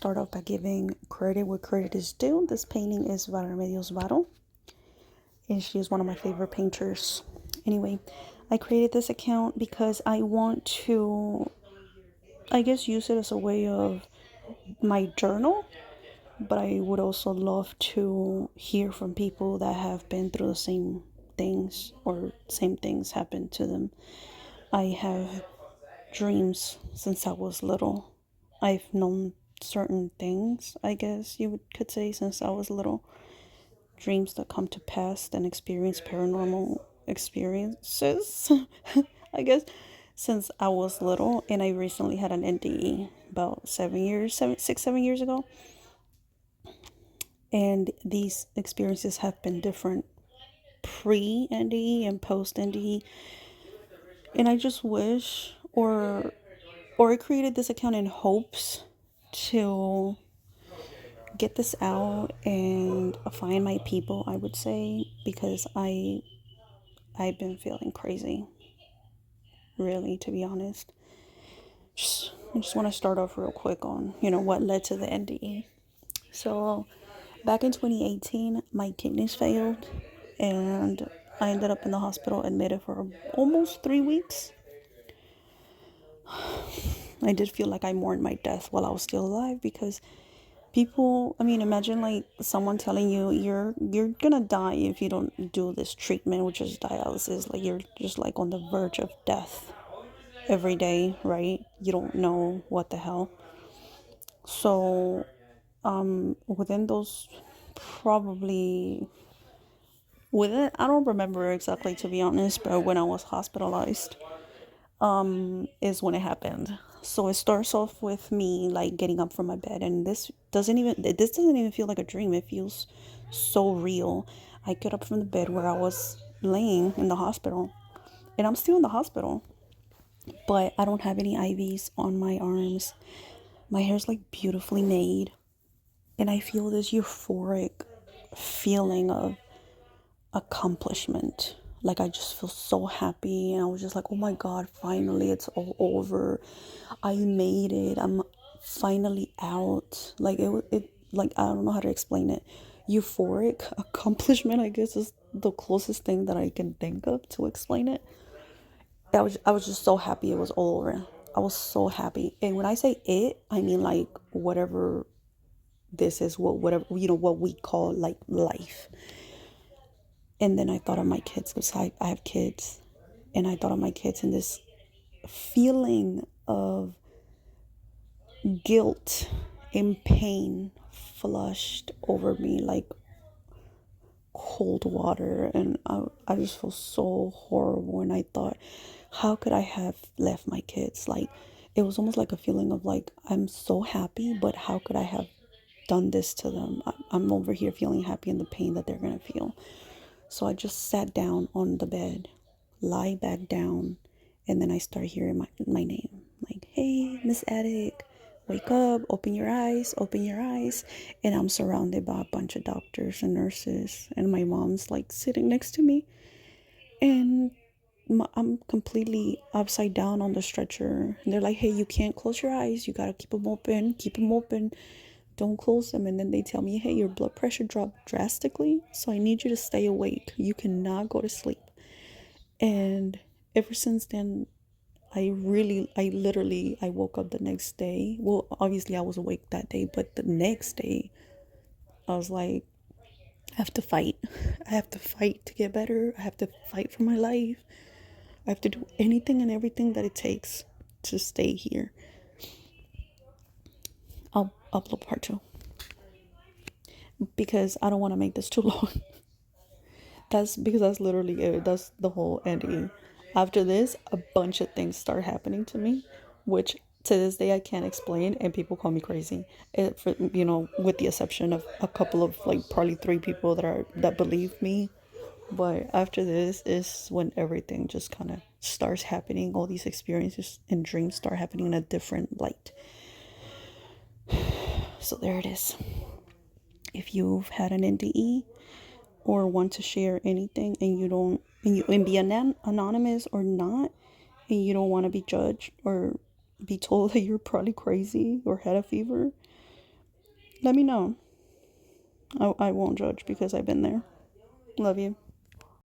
start off by giving credit where credit is due. This painting is Vara Remedios Varo, and she is one of my favorite painters. Anyway, I created this account because I want to, I guess, use it as a way of my journal, but I would also love to hear from people that have been through the same things or same things happen to them. I have dreams since I was little. I've known certain things, I guess could say, since I was little. Dreams that come to pass and experience paranormal experiences, I guess, since I was little. And I recently had an NDE about 7 years ago. And these experiences have been different pre NDE and post NDE. And I just wish, or I created this account in hopes to get this out and find my people, I would say, because I've been feeling crazy, really, to be honest. I just want to start off real quick on, what led to the NDE. So, back in 2018, my kidneys failed, and I ended up in the hospital admitted for almost 3 weeks. I did feel like I mourned my death while I was still alive because people, I mean, imagine like someone telling you you're gonna die if you don't do this treatment, which is dialysis. Like you're just like on the verge of death every day, right? You don't know what the hell. So within those, probably within, I don't remember exactly, to be honest, but when I was hospitalized is when it happened. So it starts off with me like getting up from my bed, and this doesn't even feel like a dream. It feels so real. I get up from the bed where I was laying in the hospital, and I'm still in the hospital, but I don't have any IVs on my arms. My hair's like beautifully made, and I feel this euphoric feeling of accomplishment. Like I just feel so happy, and I was just like, oh my god, finally it's all over. I made it. I'm finally out. Like it like I don't know how to explain it. Euphoric accomplishment, I guess, is the closest thing that I can think of to explain it. I was just so happy it was all over. I was so happy. And when I say it, I mean like whatever this is, whatever what we call like life. And then I thought of my kids because I have kids, and I thought of my kids, and this feeling of guilt and pain flushed over me like cold water. And I just felt so horrible. And I thought, how could I have left my kids? Like, it was almost like a feeling of like, I'm so happy, but how could I have done this to them? I'm over here feeling happy in the pain that they're going to feel. So I just sat down on the bed, lie back down, and then I start hearing my name. Like, hey, Miss Attic, wake up, open your eyes, open your eyes. And I'm surrounded by a bunch of doctors and nurses, and my mom's like sitting next to me. And I'm completely upside down on the stretcher. And they're like, hey, you can't close your eyes. You gotta keep them open, keep them open. Don't close them. And then they tell me, hey, your blood pressure dropped drastically, so I need you to stay awake. You cannot go to sleep. And ever since then, I woke up the next day. Well, obviously I was awake that day, but the next day I was like, I have to fight. I have to fight to get better. I have to fight for my life. I have to do anything and everything that it takes to stay here. I'll upload part two because I don't want to make this too long. That's because that's literally it. That's the whole ending. After this, a bunch of things start happening to me, which to this day I can't explain, and people call me crazy. With the exception of a couple of like probably 3 people that believe me. But after this is when everything just kind of starts happening. All these experiences and dreams start happening in a different light. So there it is. If you've had an NDE or want to share anything, and you don't and be anonymous or not, and you don't want to be judged or be told that you're probably crazy or had a fever, Let me know. I won't judge because I've been there. Love you.